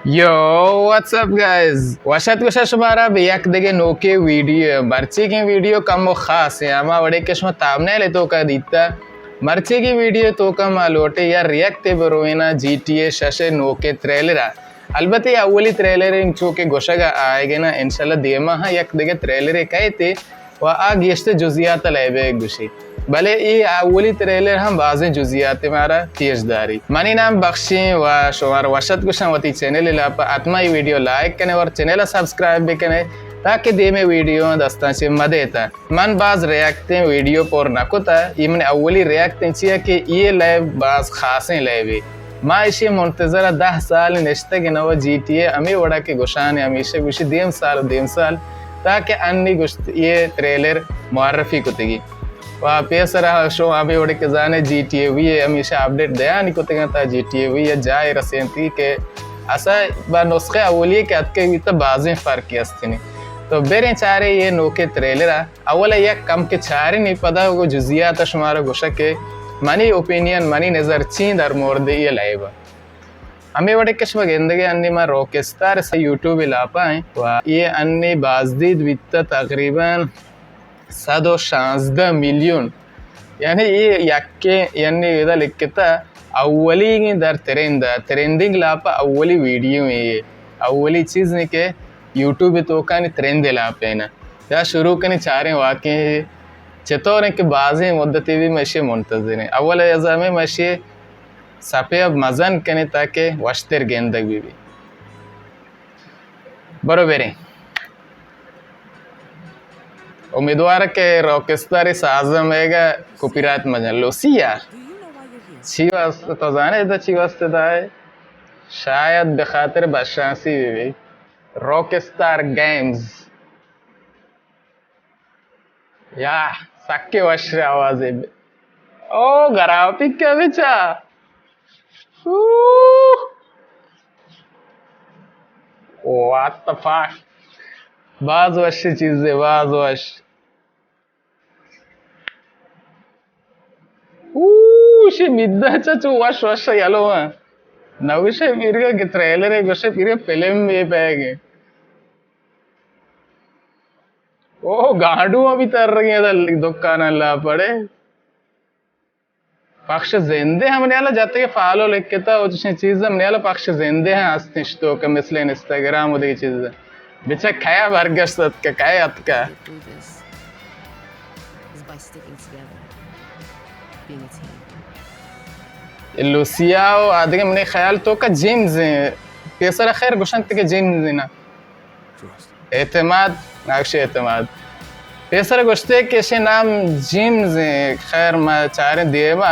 Yo, what's up guys? Washat kusha shumara biyak dege noke video. Marchi की video कम वो खास है आमा वड़े के शमा तामने ले तो का दीता मर्ची की वीडियो तो कम आलोटे या रिएक्ट बरोइना GTA शशे नोके ट्रेलर अलबत्ते अवली ट्रेलर इंचो के गोशगा आएगे ना इंशाल्लाह देमा हा यक देगे ट्रेलर कहते व आग यश्ते जुजियात लाइबे गुशी भले ये अवली ट्रेलर हम बाज़ जुजियात मारा तीजदारी मनी नाम बख्शी व शुमार वशत कुशन वती चैनल लापा आत्मा ये वीडियो लाइक कने और चैनल सब्सक्राइब भी कने ताकि दे में वीडियो दस्ता से मदेता मन बाज रिएक्टें वीडियो पर नकुता इमन अवली रिएक्टें चिया कि ये लाइव बाज खासें लाइवे माँ इसे मुंतज़र 10 साल निश्ते के नवा GTA अमी वड़ा के गुशान हमेशा गुशी देम साल ताकि अन्नी गुश्त ये ट्रेलर मुआरफी कुतगी वहाँ पे सरा शो अभी वड़े के जाने GTA वी हमेशा अपडेट दया नहीं कुतगा था GTA वी या जाए रसेंती के ऐसा बार नुस्खे अवली के अतके भी तो बाज़ें फ़र्क यस्तिनी तो बेरे चारे ये नोके ट्रेलर अवला ये कम के चारे नहीं पता वो जुजियात शुमारा गुशा के मनी ओपिनियन मनी नज़र चीन दर मोर्दे ये लाइव हमें वड़े कश्म गेंदगे अन्नी मां रोकेस्तार से यूट्यूब लापा है ये अन्नी बाजदीद वित्त तकरीबन 116 मिलियन यानी ये यक्के यानी इधर लिखता अव्वली दर ट्रेंडिंग लापा अव्वली वीडियो है ये अव्वली चीज़ नहीं के यूट्यूब तो का नहीं ट्रेंड लापे ना या शुरू कने चारे वाक़े चतोर के बाज़े मुद्दती भी मशे मुंतज़िर हैं अव्वल यज़ामे मशे सफ़े अब मज़न कने ताकि वश्तर गेंदग भी बरोबर है उम्मीदवार के रॉकेस्टार साज़म हैगा कॉपीराइट मजन लोसिया चीवास तो जाने इधर चीवास तो दाए शायद बखातर बशांसी भी रॉकेस्टार गेम्स या सक्के वश्र आवाज़े ओ ग्राफिक क्या बिचा What the fuck बाज वश चीज़ें बाज वश शी मिद्दा चु वश वश यालो हाँ नविशे फिर के ट्रेलर एक वशे फिर फिल्म ये पैगे ओ गाड़ू अभी तर रही है दुकान ला पड़े पक्ष जिंदे हमने वाला जाते के फॉलो लिख के था और चीज़ हमने वाला पक्ष जिंदे हैं आस्तिश तो के मिसले इंस्टाग्राम उधर चीज़ बिचा खाया बर्गर सत का खाया अतका लुसियाओ आदमी हमने ख्याल तो का जिम्स पैसा खैर गुशन के जिम्स ना एतमाद नाक्श एतमाद पैसा गुश्ते के शे नाम जिम्स खैर मा चारे देवा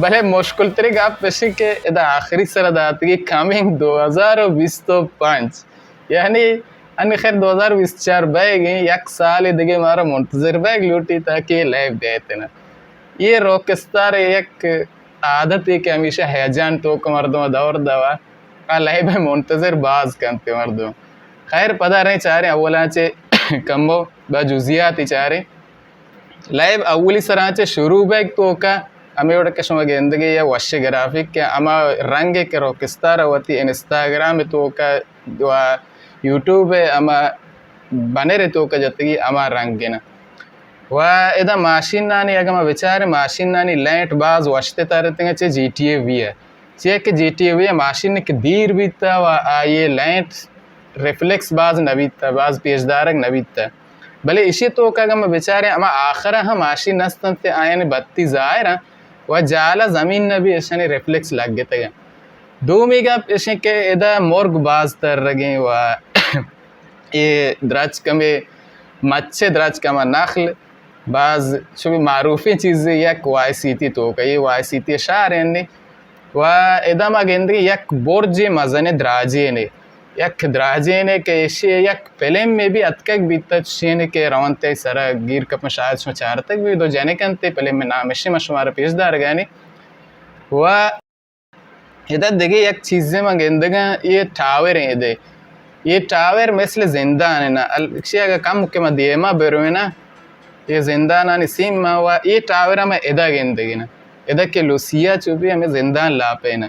भले मुश्किल तरीके आप पेशी के इधर आखिरी सरदात की कमिंग 2025 यानी अन्य खैर 2024 बैग एक साल इधर मारा मुंतज़िर बैग लूटी ताकि लाइव देते ना ये रॉकस्टार एक आदत है कि हमेशा हैजान तो मर्दों दौर दवा का लाइव है मुंतज़िर बाज करते मर्दों खैर पता नहीं चाह रहे अवला चे कम्बो बाजुजियात चाह रहे लाइव अवली सरा चे शुरू बैग तो का हमें उड़ के शुमा गेंदगे या वश ग्राफिक के अमा रंग के रॉकस्टार होती इंस्टाग्राम तो का यूट्यूब है अमा बने रहे तो का जतगी अमा रंग के ना वह इधर माशीन नानी अगर मैं विचार माशीन नानी लैंट बाज वशते तारते हैं चे GTA भी है चे के GTA भी है माशीन के दीर भी था वह ये लैंट रिफ्लेक्स बाज नबीता बाज पेशदारक नबीता भले इसी तो का अगर मैं विचार अमा आखिर हम माशीन नस्तंते आए ने 32 ज़ाहिर वह जाला ज़मीन नबी ऐसे ने रिफ्लेक्स लग गए थे 2 मेगा ऐसे के इधर मोर्ग बाज तर रगे वह ये द्राज कमे मच्छे द्राज कमा नखल बाज जो भी मारूफ़ी चीज़ें यक वायसीती तो कई वायसीती शार हैं वह इधम अगेंदे यक बोर्जे मज़ने द्राजे ने यक द्राजे ने के इसे यक फिल्म में भी अतक बीता चीन के रवंते सरा गिर कप शायद में चार तक भी दो जाने कंते फिल्म में नाम इसे मशमार पेशदार गए ने वह इधर देखिए यक चीज़ें मगेंदे ये टावर हैं इधर ये टावर मिसल जिंदा है ना अलक्षिया का कम के मध्यमा बेरोए ना ये जिंदा ना निसीम हुआ ये टावर हमें इधर गेंदगी ना इधर के लुसिया चुपी हमें जिंदा लापे ना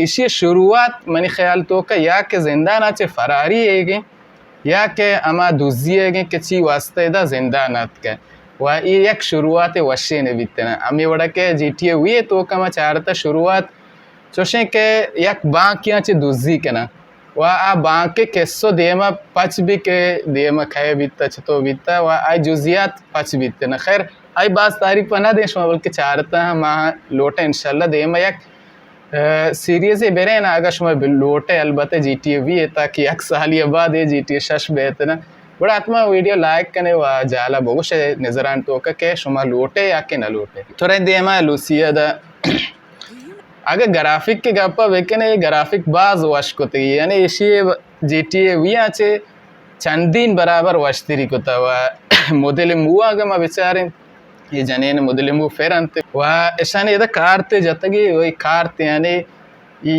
इसी शुरुआत मनी ख्याल तो का या के जिंदानाचे फरारी हैगे या के अमा दुजिएगे के ची वास्ते दा जिंदानात के व ये एक शुरुआत वशे ने बितना अमी वड़ा के जीटीए हुई तो का मा चारता शुरुआत चोशे के एक बांकिया चे दुजी के ना व आ बांके केसो देमा पच भी के देमा खाए बिता छतो बिता व आई जुजियात पच बिते ना खैर आई बात तारीफ पना देश में बल्कि चारता मा लोटा इंशाल्लाह देमा एक सीरीज बेरे ना अगर शुमा लोटे अलबत्ते जीटीए भी है ताकि एक साल ये बाद ये जीटीए शश बेहतर बड़ा आत्मा वीडियो लाइक कने वा जाला बोगुश नजरान तो के शुमा लोटे या के न लोटे थोड़ा देमा लूसिया दा अगर ग्राफिक के गप्पा वेकने ये ग्राफिक बाज वाश को ते यानी इसी जीटीए वी आचे चंदीन बराबर वाश्तिरी को तवा मॉडल मुआ अगर मैं विचारें ये जनेन मॉडल मु फेर अंते वा ऐशाने ये कारते जतगी वही कारते यानी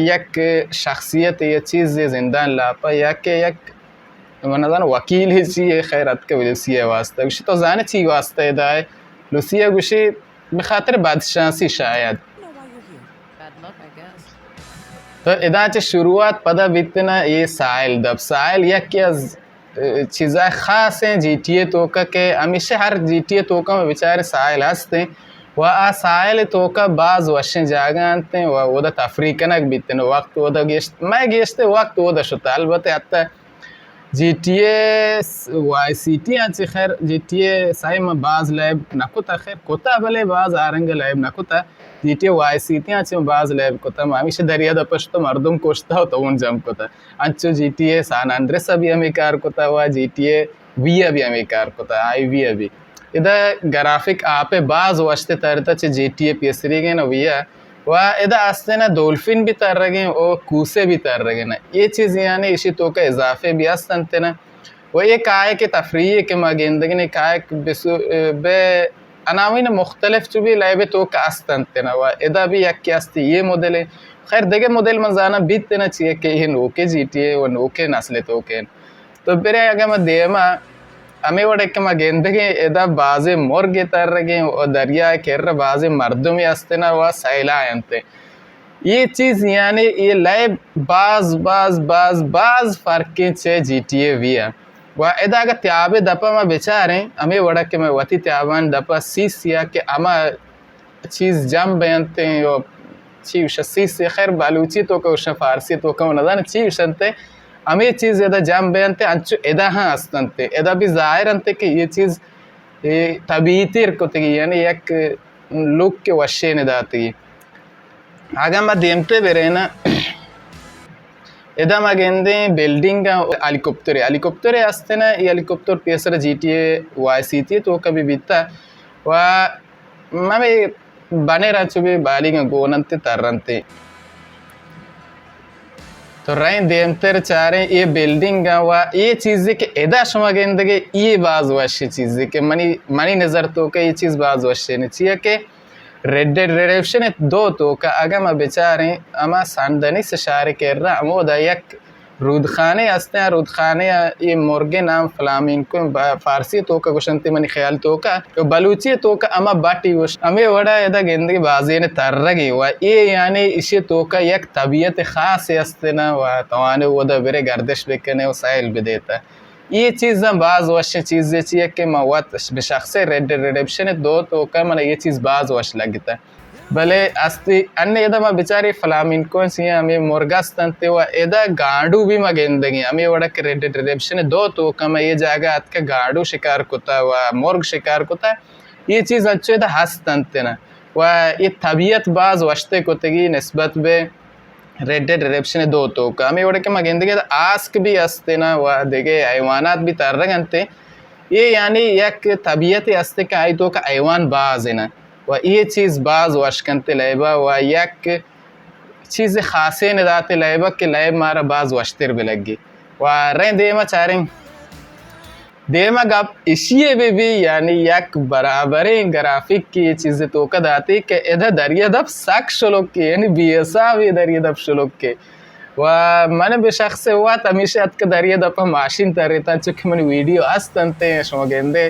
एक शख्सियत ये चीज़ जिंदान लापा या के एक मनज़ान वकील ही ची खैरत के वलूसिया वास्ता गुशी तो जाने ची वास्ता दाए लूसिया गुशी बखातर बादशाही शायद तो इदाचे शुरुआत पदा बितना ये साइल दब साइल या क्या चीज़ा ख़ास हैं जीटीए तो का के हमेशा हर जीटीए तो का में बेचारे साइल हंसते व आ साइल तो का बाज़ वशें जागते व वो दा तफरीकनक बितने वक्त वो दा गेस्ट मैं गेस्ते वक्त वो दा शुता अलबत्ते आता जीटीए वाईसीटी आचे खैर जीटीए साई में बाज़ लैब नकुता खैर कोता भले बाज़ आरंग लैब नकुता जीटीए वाईसीटी आचे में बाज़ लैब कोता मामिशे दरिया दपश तो मर्दम कोश्ता हो तो उन जम कोता अंचो जीटीए सान अंद्रेस अभी हमें कार कोता हुआ जीटीए वी अभी हमें कार कोता आई वी अभी इधर ग्राफिक आपे बाज़ वश्ते तरता चे जीटीए पीएसरी के ना विया वह इधर आस्ते ना डॉल्फिन भी तर रहे और कूसे भी तर रहे ना ये चीज़ यानी इसी तो का इजाफे भी आस्ते ना वह ये काय के तफरीह के मगेंदगी ने काय बे अनाविन मुख्तलिफ चुभी लाइबे तो का आस्ते ना वह इधर भी एक क्या आस्ते ये मॉडल है खैर देखे मॉडल मजाना बीतते ना चाहिए कि ये नोके जीटीए व नोके नस्ले तो बेरे अगर मैं देमा हमें वड़े के मगेंदगी इधर बाज़े मुर्गे तर रहे और दरिया केर बाज़े मर्दों में आस्ते ना वह सैला आयंते ये चीज़ यानी ये लाइव बाज़ फ़र्क़ें चे जीटीए विया वह इधर अगर त्याबे दपा में बेचारे हमें वड़ा के मैं वती त्याबान दपा सीस या के अमा चीज़ जम बयनते हैं और चीज़ सीस से खैर बालूची तो का उष्ण फारसी तो का नज़ान चीज़ शंते हमें चीज़ इधर जाम बयनते अंचु इधर हाँ अस्तंते इधर भी ज़ाहिर अंते कि ये चीज़ तबीतीर को तगी यानी एक लुक के वशे ने दाती आगे मैं देमते बेरे ना इधर मैं गेंदे बिल्डिंग का हेलीकॉप्टर आस्ते ना ये हेलीकॉप्टर पीएसर जीटीए वाईसीटी तो कभी बीता वह मैं बने रचु भी बालिंग गोनंते तरंते तो रही देमतर चारे ये बिल्डिंग वा ये चीज़ें के एदा शुमा गेंदगे ये बाज़ वशे चीज़ें के मनी नज़र तो के ये चीज़ बाज़ वशे ने चाहिए के रेड डेड रेडेप्शन दो तो का अगर मैं बेचारे अमा सांदनी से शारे कर रहा अमोदा एक रूदखाने हंसते हैं रूदखाने ये मुर्गे नाम फ्लामिंको फारसी तो का गुशंती मनी ख्याल तो का तो बलूची तो का अमा बाटी वश हमें वड़ा इधर गेंदगी बाजी ने तरगी हुआ ये यानी इसे तो का एक तबीयत ख़ास हंसते ना वह तवाने वो दा बेरे गर्दिश बेकने वो साइल भी देता ये चीज़ बाज़ वश चीज़ें चाहिए कि मवात बेशख्स रेड रेडेप्शन दो तो का मैंने ये चीज़ बाज़ वश लगता भले अस्ति अन्य इधर मैं बेचारे फ्लामिंको सी हमें मुर्गास्तंते हुआ इधर गाड़ू भी मगेंदगी हमें वड़ा के रेड रेडेप्शन दो तो का मैं ये जागा आज का गाड़ू शिकार कोता हुआ मुर्ग शिकार कोता ये चीज़ अच्छे इधर हंसतंते ना वह ये तबीयत बाज़ वशते कोतेगी नस्बत बे रेड डेड रेडेप्शन दो तो का हमें वड़ा के मगेंदगी आस्क भी हंसते ना वह देखे हैवानात भी तर रहे ये यानी एक तबीयत हंसते का आई तो का हैवान बाज़ है ना व ये चीज़ बाज़ वशकनते लाइबा व एक चीज़ ख़ासे नदाते लाइबा के लाइब मारा बाज़ वशतर भी लगी व रें देमा चारें देमा गप इशिए भी यानी एक बराबरें ग्राफिक की ये चीज़ें तो का दाती के इधर दरिया दब साक शलोक के यानी बीएसा भी दरिया दब शलोक के व मैंने बेशक से हुआ तमीशे अत के दरिया दब माशिन तरता चुके मैंने वीडियो अस्तंते हैं शोगेंदे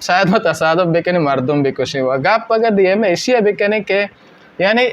शायद मत असादब बेकने मर्दम बेकोशे वा गाप पगा दिए में एशिया बेकने के यानी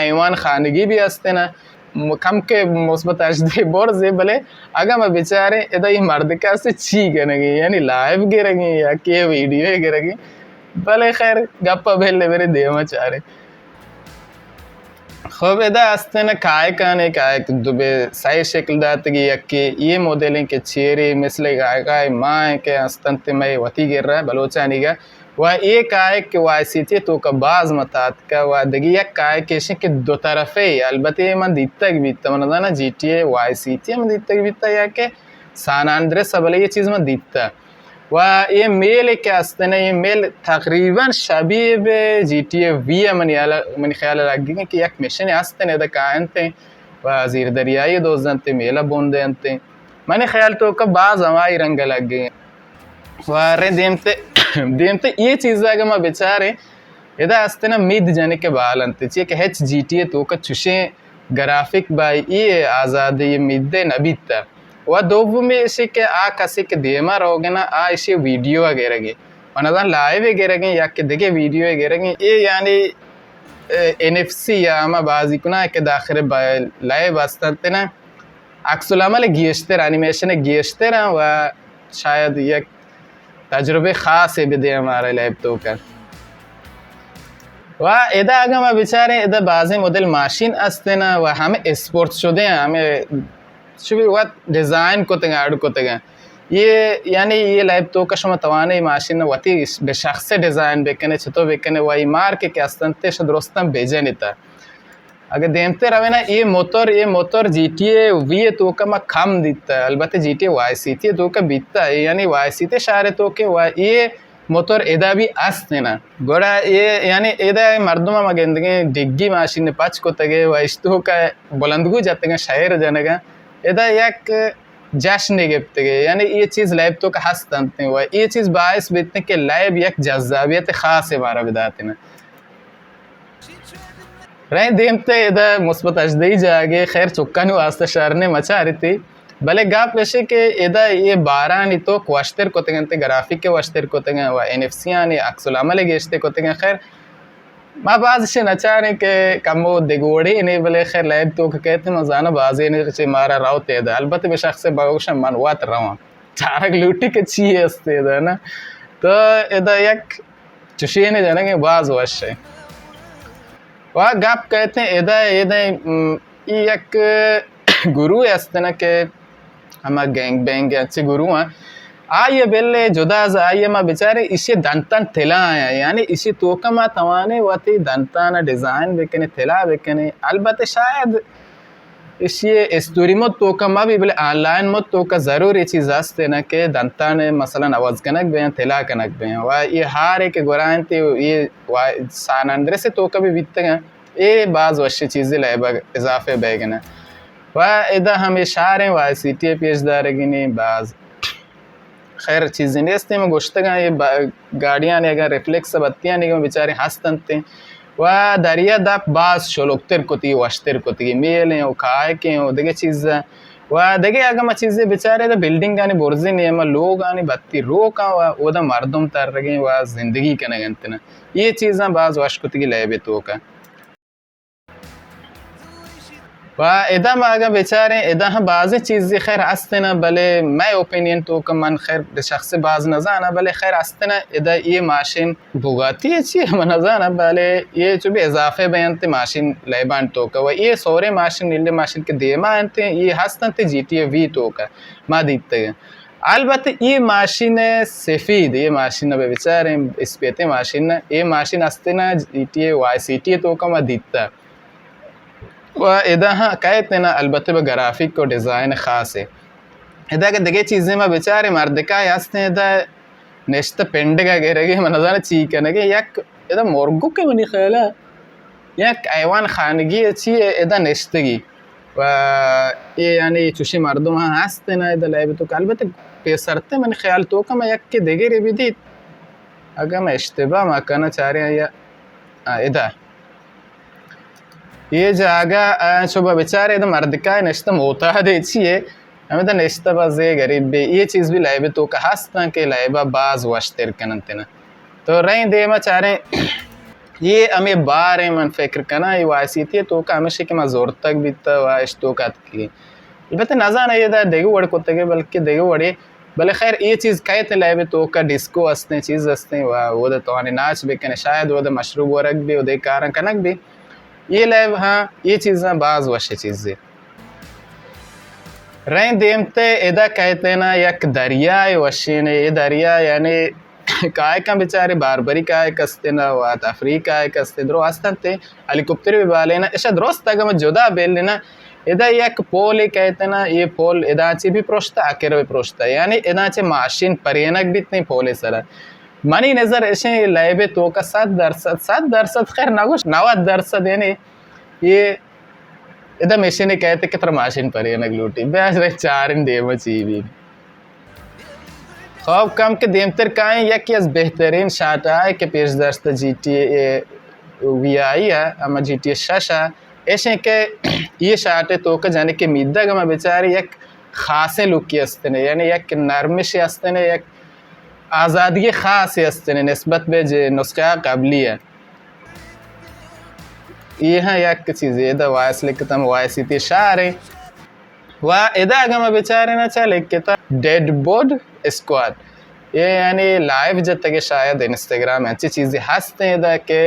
ऐवान खानगी भी हस्ते ना कम के मुस्बत अजदे बोर्ज़े भले अगर मैं बेचारे इधर ये मर्द का से ची करेंगे यानी लाइव गिरेंगे या के वीडियो गिरेंगे भले खैर गप्पा भेले मेरे देव चारे खूब इधर आस्ते न काय काने काय दुबे सही शक्ल दात की यक्के ये मॉडलिंग के चेहरे मिसले काय काय माँ के आस्तंते में वती गिर रहा है बलोचानी का वह एक आय के वायसीती तो का बाज मतात का वह दगी एक काय के के दो तरफे अलबत्ते मन दित्ता की बीता मन ना GTA वायसीती मन दित्ता की बीता या के सानांद्रे सबले ये चीज़ मन दित्ता वह ये मेल के आस्ते ने ये मेल तकरीबन शबीह बे GTA V मन ख्याल लगी कि एक मिशन आस्ते ने द कायंते वह ज़ीर दरियाई दोस्तंते मेला बोंदे अंते मन ख्याल तो का बाज हमारी रंग लग गए वारे देमते ये चीज़ अगर मैं बेचारे इधर आस्ते ना मिद जाने के बाल अंते चाहिए कि हेच GTA तो का चुशे ग्राफिक बाई ये आज़ाद ये मिदे नबीता वह दो में इसे के आ कसे के देमा रहोगे ना आ इसे वीडियो वगैरह के वरना लाइव वगैरह के या के देखे वीडियो वगैरह के ये यानी NFC या आमा बाजी को ना के दाखिले लाइव आस्ते ना अक्सुलामले गियश्तेर एनिमेशन गियश्तेर वह शायद ये तजुर्बे ख़ास है बिदे हमारे लैपटॉप का वाह इधर अगर मैं बेचारे इधर बाज़े मॉडल माशिन अस्ते ना वह हमें स्पोर्ट्स शुदे हैं हमें शुभी वह डिज़ाइन को तंग आड़ को तंग ये यानी ये लैपटॉप का शुमा तवाने माशिन वती बेशख्स डिज़ाइन बेकने छतो बेकने वही मार के अस्तंते शदरोस्तम भेजे नहीं था अगर देमते रहे ना ये मोटर GTA V तो का मैं कम दिता है अलबत्ते GTA वायसीती तो का बीतता है यानी वायसीते शारे तो के वा ये मोटर इधर भी आस्ते ना गोड़ा ये यानी इधर मर्दमा मगेंदगे डिग्गी माशिन ने पाँच को तगे वाइस्तु का बुलंदगु जाते हैं शायर जनेगा इधर एक जश्न गिफ्ट गए यानी ये चीज़ लैब तो का हस्तंते हुआ ये चीज़ बायस बीतने के लैब एक जज्जाबियत ख़ास है बारा बिदाते ना रहे देमते इधर मुस्बत अजदई जागे खैर चुक्कानी वास्ते शहर ने मचा रही थी भले गाप वैसे के इधर ये 12 नहीं तो क्वाश्तर को तेंगे ग्राफिक के वाश्तर को तेंगे वा NFC यानी अक्सुलामले गेश्ते को तेंगे खैर माँ बाज से नचा रहे के कमो दिगोड़ी नहीं भले खैर लैब तो कहते मजाना बाजे ने से मारा राव ते इधर अलबत्ते बेशक से बागोश मनवात रहा चारक लूटी के चीज़ अस्ते इधर ना तो इधर एक चुशिये ने जाने के बाज वश्य वह गाप कहते हैं इधर एक गुरु अस्ते ना के हमारे गैंग बैंग अच्छे गुरु हैं आये बेले जुदा आये माँ बेचारे इसे दंतन थेला आया यानी इसे तो का माँ तवाने वाती दंतन डिज़ाइन बेकने थेला बेकने अलबत्ते शायद इसे स्टोरी मत तो का माँ भी बोले ऑनलाइन मत तो का ज़रूर ये चीज़ अस्ते ना के दंतन मसलन आवाज़ कनक बें थेला कनक बें वह ये हार एक गुरान थे ये सानंदरे से तो कभी बीतते हैं ये बाज़ वश्य चीज़ें लाए इजाफे बैगना वह इधर हम इशारे वाई CTA पेश दारगिनी बाज़ खैर चीज़ें नेस्ते में गोश्तगा ये गाड़ियाँ ने अगर रिफ्लेक्स बत्तियाँ नहीं बेचारे हंसते वह दरिया दाप बाज़ शोलोक्तर को थी वश्तर को थी मेल हैं वो खाए के हैं वो देखे चीज़ वह देखे अगर मैं चीज़ें बेचारे तो बिल्डिंग आने बोर्जे नहीं है मैं लोग आने बत्ती रो का वो दा मर्दम तर रहे वह ज़िंदगी के नगंते ना ये चीज़ें बाज़ वश्कुत की लैबे तो का वाह इधर माँगा बेचारे इधर हम बाज़ चीज़ें खैर आस्ते ना भले मैं ओपिनियन तो का मन खैर शख्स बाज़ नज़ाना भले खैर आस्ते ना इधर ये माशिन भुगाती है चीज़ हम नज़ाना भले ये जो भी इजाफे बयानते माशिन लेबान तो का वह ये सोरे माशिन नीले माशिन के देमा आनते ये हस्तंते GTA V तो का माँ दीखते हैं अलबत्ते ये माशिन सफ़ीद ये माशिन बेचारे इस पेते माशिन ये माशिन आस्ते ना GTA YCT तो का माँ दीखता वह इधर हाँ कहते ना अलबत्ते ब ग्राफिक को डिज़ाइन ख़ास है इधर के देखे चीज़ें में बेचारे मर्द का यास्ते इधर नेश्त पेंड का कह रहे मनज़ाना चीक करने के यक इधर मोर्गो के मनी ख्याला यक ऐवान खानगी अच्छी है इधर नेश्तगी वह ये यानी चुशी मर्दों हाँ हंसते ना इधर लाइव तो अलबत्ते पेसरते मन ख्याल तो का मैं यक के देखे रे भी दी अगर मैं इश्तिबा मा करना चाह रहे हैं या इधर ये जगह शुभ बेचारे इधर मर्द का नश्तम होता है देखिए हमें तो नश्ता बाज़े गरीब भी ये चीज़ भी लाइबे तो का हस्ता के लाइबा बाज वश्तर कनते ना तो रही दे मा चाह रहे ये हमें बारे मन फिक्र करना ये वासी थी तो का हमेशा के मा जोर तक भी तो वाश तो का की इबते नज़ाना ये दा देगो वड़ को तगे बल्कि देगो वड़े भले खैर ये चीज़ कहते लाइबे तो का डिस्को हस्ते चीज़ हस्ते वो तो आने नाच बेकने शायद वो मशरूब वरक भी वो कारण कनक भी ये लाइव हाँ ये चीज़ें बाज वशे चीज़ें रही देमते इदा कहते ना यक दरिया वशी ने ये दरिया यानी काय का बेचारे बारबरी काय कस्ते ना वात अफ्रीका काय कस्ते द्रो आस्ते हेलीकॉप्टर भी बाले ना ऐसा द्रोस्त तक मैं जुदा बेल लेना इदा यक पोल कहते ना ये पोल इदाची भी प्रोस्ता आकेर भी प्रोस्ता यानी इदाचे माशीन परियनक भी इतनी पोले सरा मनी नज़र ऐसे लाइबे तो का 7% खैर नागुश 90% यानी ये इधर मशीन कहते कि माशीन पर ये नगलूटी बैस रहे 4 इन देव चीवी खौफ कम के देमतर काएं या कि अस बेहतरीन शाट आए के पेश दर्स्त GTA VI है अमा GTA शाशा ऐसे के ये शाटे तो का जाने के मिद्दा गमा बेचारी एक खासे लुक की अस्ते ने यानी एक नरमिश अस्ते ने एक आज़ादी ख़ास अस्ते ने नस्बत बे जे नुस्खा काबली है ये हाँ एक चीज़ ये दा वायस लिखता मैं वायस इतनी शारे वाह इधर अगर मैं बेचारे ना चले कितना डेड बोर्ड स्क्वाड ये यानी लाइव जब तक शायद इंस्टाग्राम में अच्छी चीज़ें हंसते हैं इधर के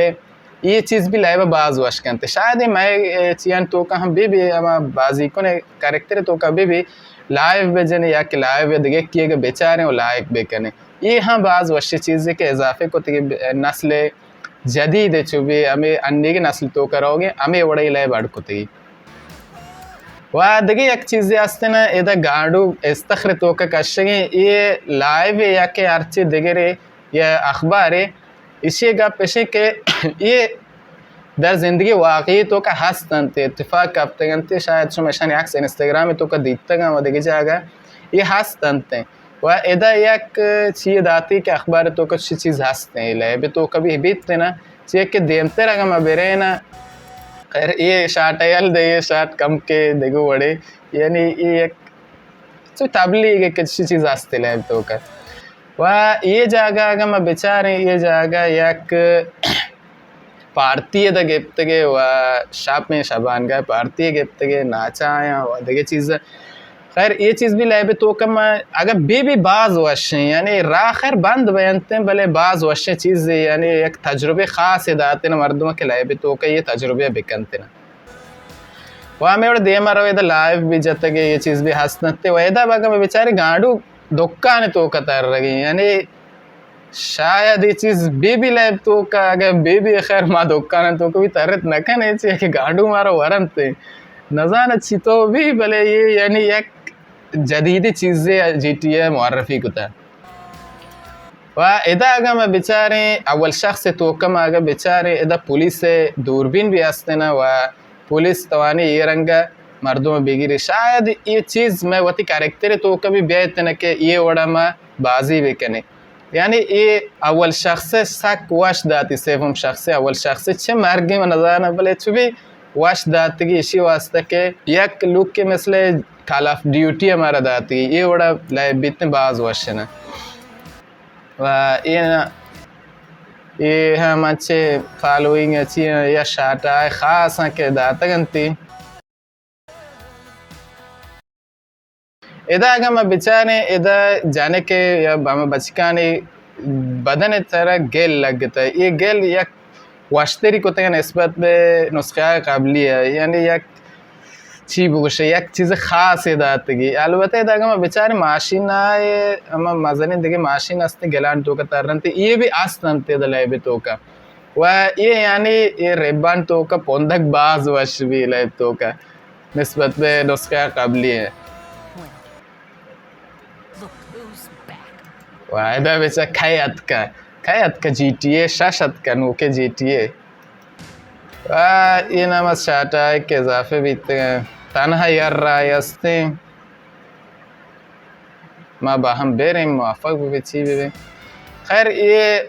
ये चीज़ भी लाइव बाज वश करते शायद मैं चियन तो का हम भी हम बाजी को ने कैरेक्टर तो कभी भी लाइव बेचने या कि लाइव देखे किए गए बेचारे और लाइक बेकने ये हाँ बाज वश चीज़ें के इजाफे को नस्ल जदीद चुबे हमें अन्य की नस्ल तो करोगे हमें बड़े लाइव अड़कोते वाह देखिए एक चीज़ आस्ते ना इधर गाड़ू इस्तखर तो का कशगे ये लाइव या के अर्चे देगरे या अखबार इसी का पेशे के ये दर जिंदगी वाकई तो का हंसते इत्तेफाक करते गंते शायद शुम ऐसा अक्स इंस्टाग्राम में तो का दिखता गा वो देखिए जाएगा ये हंसते वह इधर एक चीज़ आती कि अखबार तो कुछ चीज़ हंसते हैं लाइव तो कभी बीतते ना चीज़ के देमते रहा मैं बेरे ना खैर ये शाट आयल दे ये शाट कम के देखो बड़े यानी ये एक तो तबली के किसी चीज़ आस्ते लाइव तो कर वह ये जगह अगर मैं बेचारे ये जगह एक पार्टी है गिफ्ट के वह शाप में शबान गए पार्टी गिफ्ट के नाचा आया वह देखे चीज़ खैर ये चीज़ भी लाइब तो कम अगर भी बाज वश यानी राखर बंद बयानते हैं भले बाज वश चीज़ यानी एक तजुर्बे ख़ास दाते ना मर्दों के लाइब तो का ये तजुर्बे बिकनते ना वह में दे मारो इधर लाइव भी जत के ये चीज़ भी हंसते वैदा बागा में बेचारे गाड़ू दुकान तो कतर रही यानी शायद ये चीज़ भी लाइव तो का अगर भी खैर माँ दुकान तो कभी तरत न कहने चाहिए कि गाड़ू मारो वरनते नजान अच्छी तो भी भले ये यानी एक जदीदी चीज़ें GTA मुआरफी को था वह इधर अगर मैं बेचारे अव्वल शख्स तो कम अगर बेचारे इधर पुलिस से दूरबीन भी हंसते ना वह पुलिस तवानी ये रंगा मर्दों में बिगिरी शायद ये चीज़ मैं वती कैरेक्टर तो कभी बेहते न के ये वड़ा में बाजी भी कने यानी ये अव्वल शख्स सक वाश दाती सेफ हम शख्स अव्वल शख्स छे मार्गे में नज़ाना भले चुभी वाश दाती की इसी वास्ते के एक लुक के मसले कॉल ऑफ ड्यूटी हमारा दाती ये बड़ा लाइव बीतने बाज वाश है ना वाह ये हम अच्छे फॉलोइंग अच्छी या शाट आए ख़ास के दाता गंती इधर अगर मैं बेचारे इधर जाने के या हम बचकाने बदन तरह गेल लग गया है ये गेल या वाश्तरी को तक नस्बत में नुस्खा काबली है यानी एक चीज़ बुश एक चीज़ ख़ास है दातगी अलबत्ते इधर अगर मैं बेचारे माशीन आए हम मज़ने देखे माशीन अस्ते गलान तो का तरनते ये भी आस्तनते दलाइबे तो का वह ये यानी ये रेबान तो का पोंदक बाज वश भी लाइब तो का नस्बत में नुस्खा काबली है वायदा बेचा खयात का GTA शाशत का नूके GTA ये नमक शाटा है के इजाफे भी तनहा यार रायस्ते माँ बाहम बेरे मुआफ़क़ भी चीज़ भी खैर ये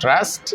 trust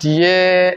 टी ए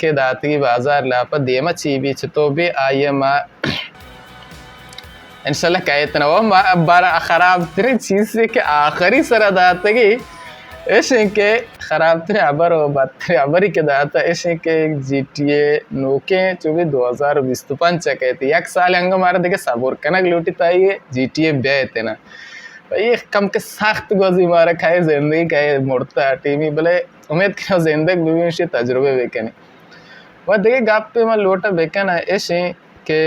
के दाती बाजार लापा देमा चीबी तो भी आइए माँ इंशाल्लाह कहते ना वो बारा खराब तरी चीज़ से के आखिरी सरा दाता की ऐसे के खराब तरी अबर वो बात तरी अबरी के दाता ऐसे के जी टी ए नोके जो भी 2025 कहती एक साल अंग मारा देखे सबूर कनक लूटी ताई जी टी ए बेते ना ये कम के सख्त गोजी मारा खाए जिंदगी खाए मुड़ता टीमी भले उम्मीद क्या जिंदगी भी उनसे तजुर्बे बेकने वह देखे गाप पे मैं लोटा बेकना ऐसे के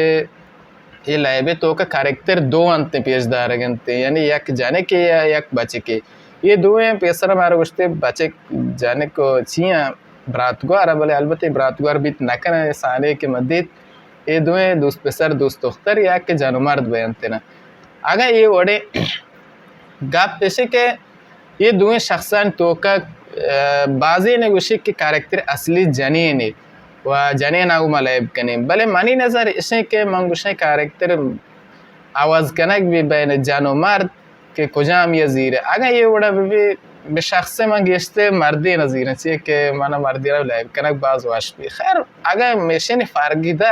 ये लाइबे तो का कैरेक्टर दो अंत पेशदार गनते यानी एक जाने के या एक बचे के ये दो हैं पेशर हमारे गुस्ते बचे जाने को छिया ब्रातगवार भले अलबत्ते ब्रातगवार बीत न करना सारे के मदद ये दो हैं दोस्त पेशर दोस्त उख्तर या के जानमार्द बयानते ना अगर ये वड़े गाप पेशे के ये दो शख्सान तो का बाजी ने गुशी के कैरेक्टर असली जनी ने व जने नागु मलाइब कने भले मानी नजर इसे के मंगुशे कैरेक्टर आवाज कनक भी बैन जानो मर्द के कुजाम यजीर अगर ये वड़ा भी बशख्स मंगेस्ते मर्दी नजीर चाहिए के माना मर्दी लाइब कनक बाज वाश भी खैर अगर मेशे ने फारगिदा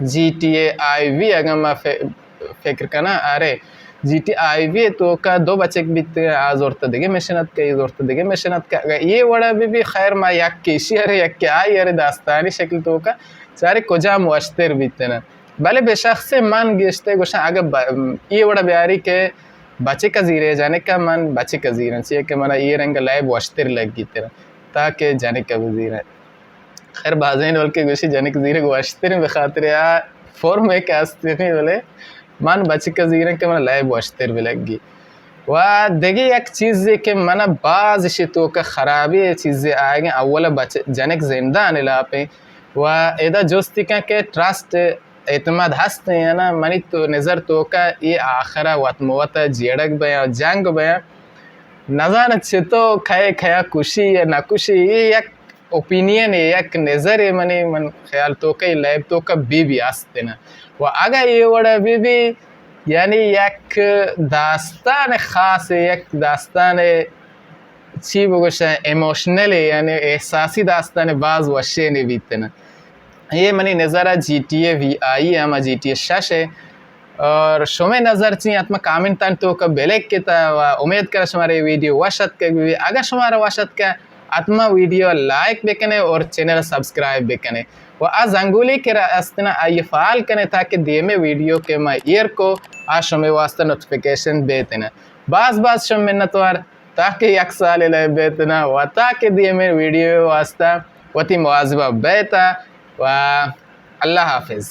GTA IV अगर मैं फिक्र करना अरे GTA IV तो का दो बच्चे बीतते आज और तदेगे मिशनत के इस और तदेगे मिशनत का ये वड़ा भी खैर मा यक केशी अरे यक क्या यार दास्तानी शक्ल तो का सारे कोजाम वाश्तेर बीतते ना भले बेशक से मन गेस्ते गोशा अगर ये वड़ा ब्यारी के बच्चे का जीरे जाने का मन बच्चे का जीरन चाहिए कि मना ये रंग लाइव वाश्तेर लग गई तेरा ताकि जाने का वजीर खैर बाज़ें वाल के गोशी जाने के जीरे वाश्तेर बखातिर या फॉर्म एक आस्ते नहीं बोले मान बच्चे का जीरन के मना लाइव वाश्तेर भी लगी वाह देखिए एक चीज़ के मना बाज़ शितों का ख़राबी चीज़ें आएंगे अव्वल बच्चे जाने के ज़िंदा आने लापे वाह इधर जोस्ती का के ट्रस्ट एतमाद हस्ते हैं ना मनी तो नज़र तो का ये आखरा वतमवत जेड़क बया जंग बया नज़ान अच्छे तो खाए खाया खुशी या नाखुशी ये एक ओपिनियन है एक नज़र है मनी मन ख्याल तो का लाइव तो का भी आस्ते ना वह आगे ये वड़ा भी यानी एक दास्तान ख़ास है एक दास्तान ची बगोशा इमोशनल है यानी एहसासी दास्तान बाज़ वशे ने बीते ना ये मनी नज़ारा GTA VI ama GTA 6 है और शुमे नज़र चाहिए आत्मा कमेंट तान तो का बेलेक के ता उम्मीद कर हमारे वीडियो वाशत के भी अगर हमारा वाशत का आत्मा वीडियो लाइक बेकने और चैनल सब्सक्राइब बेकने वो आज अंगुली के रास्तना आइए फाल करने ताकि दिए में वीडियो के मैं ईयर को आज शुमे वास्ता नोटिफिकेशन बेतना बास शुमे मिन्नतवार ताकि एक साल ले बेतना व ताकि दिए में वीडियो वास्ता वती मुआज़बा बेता व अल्लाह हाफिज़।